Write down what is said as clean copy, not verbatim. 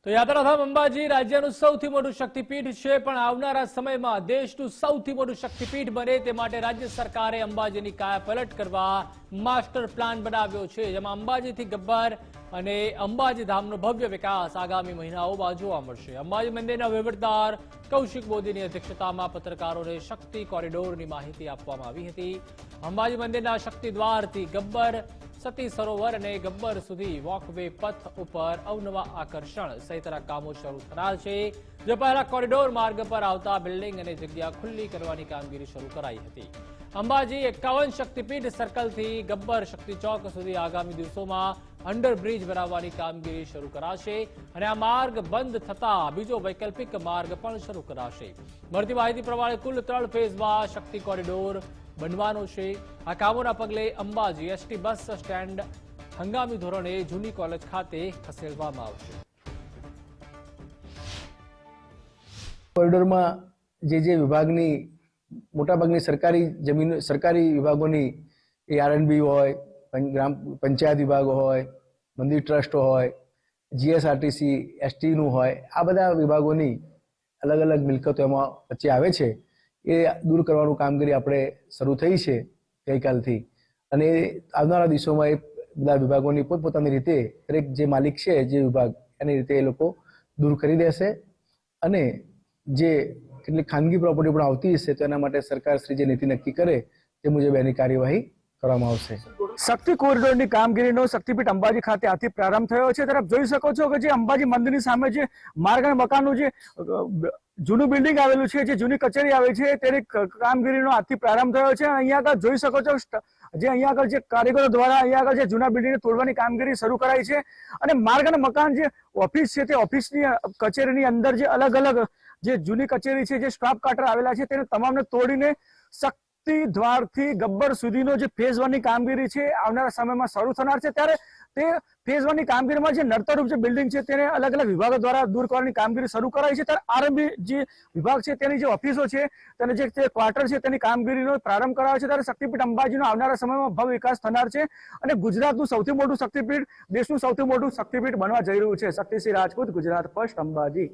તો યાત્રાધામ અંબાજી રાજ્યનું સૌથી મોટું શક્તિપીઠ છે, પણ આવનારા સમયમાં દેશનું સૌથી મોટું શક્તિપીઠ બને તે માટે રાજ્ય સરકારે અંબાજીની કાયાપલટ કરવા માસ્ટર પ્લાન બનાવ્યો છે, જેમાં અંબાજીથી ગબ્બર અને અંબાજી ધામનો ભવ્ય વિકાસ આગામી મહિનાઓમાં જોવા મળશે। અંબાજી મંદિરના વહીવટદાર કૌશિક મોદીની અધ્યક્ષતામાં પત્રકારોને શક્તિ કોરિડોરની માહિતી આપવામાં આવી હતી। અંબાજી મંદિરના શક્તિ દ્વારથી ગબ્બર સતી સરોવર અને ગબ્બર સુધી વોકવે પથ ઉપર અવનવા આકર્ષણ સહિતના કામો શરૂ થનાર છે, જે પહેલા કોરિડોર માર્ગ પર આવતા બિલ્ડિંગ અને જગ્યા ખુલ્લી કરવાની કામગીરી શરૂ કરાઈ હતી। અંબાજી 51 શક્તિપીઠ સર્કલથી ગબ્બર શક્તિ ચોક સુધી આગામી દિવસોમાં અંડરબ્રિજ બનાવવાની કામગીરી શરૂ કરાશે અને આ માર્ગ બંધ થતા બીજો વૈકલ્પિક માર્ગ પણ શરૂ કરાશે। મળતી માહિતી પ્રમાણે કુલ 3 ફેઝમાં શક્તિ કોરિડોર બનવાનો છે। આ કામોના પગલે અંબાજી એસટી બસ સ્ટેન્ડ હંગામી ધોરણે જૂની કોલેજ ખાતે ખસેડવામાં આવશે। કોરિડોરમાં જે વિભાગની મોટાભાગની સરકારી જમીન સરકારી વિભાગોની આરએનબી હોય, ગ્રામ પંચાયત વિભાગ હોય, મંદિર ટ્રસ્ટ હોય, જીએસઆરટીસી એસટીનું હોય, આ બધા વિભાગોની અલગ અલગ મિલકતો એમાં વચ્ચે આવે છે, એ દૂર કરવાનું કામગીરી આપણે શરૂ થઈ છે ગઈકાલથી, અને આવનારા દિવસોમાં એ બધા વિભાગોની પોતપોતાની રીતે દરેક જે માલિક છે જે વિભાગ એની રીતે એ લોકો દૂર કરી દેશે, અને જે કેટલીક ખાનગી પ્રોપર્ટી પણ આવતી હશે તો એના માટે સરકાર શ્રી જે નીતિ નક્કી કરે તે મુજબ એની કાર્યવાહી કરવામાં આવશે। શક્તિ કોરિડોરની કામગીરીનો શક્તિપીઠ અંબાજી ખાતે આજથી પ્રારંભ થયો છે। તરફ જોઈ શકો છો કે જે અંબાજી મંદિરની સામે જે માર્ગ અને મકાનનું જે જૂનું બિલ્ડિંગ આવેલું છે, જે જૂની કચેરી આવે છે, તેની કામગીરીનો આજથી પ્રારંભ થયો છે। અહીંયા આગળ જોઈ શકો છો જે અહીંયા આગળ જે કારીગરો દ્વારા અહીંયા આગળ જે જૂના બિલ્ડિંગને તોડવાની કામગીરી શરૂ કરાઈ છે, અને માર્ગ અને મકાન જે ઓફિસ છે તે ઓફિસની કચેરીની અંદર જે અલગ અલગ જે જૂની કચેરી છે, જે સ્ટાફ ક્વાર્ટર આવેલા છે, તેને તમામને તોડીને દ્વારથી ગબ્બર સુધીનો જે ફેઝ 1 ની કામગીરી છે આવનારા સમયમાં શરૂ થનાર છે। ત્યારે તે ફેઝ 1 ની કામગીરીમાં જે નડતરરૂપ જે બિલ્ડિંગ છે તેને અલગ અલગ વિભાગો દ્વારા દૂર કરવાની કામગીરી શરૂ કરાઈ છે। ત્યારે આરએનબી જે વિભાગ છે તેની જે ઓફિસો છે, તેને જે ક્વાર્ટર છે તેની કામગીરીનો પ્રારંભ કરાયો છે। ત્યારે શક્તિપીઠ અંબાજીનો આવનારા સમયમાં ભવ્ય વિકાસ થનાર છે, અને ગુજરાતનું સૌથી મોટું શક્તિપીઠ, દેશનું સૌથી મોટું શક્તિપીઠ બનવા જઈ રહ્યું છે। શક્તિસિંહ રાજપૂત, ગુજરાત ફર્સ્ટ, અંબાજી।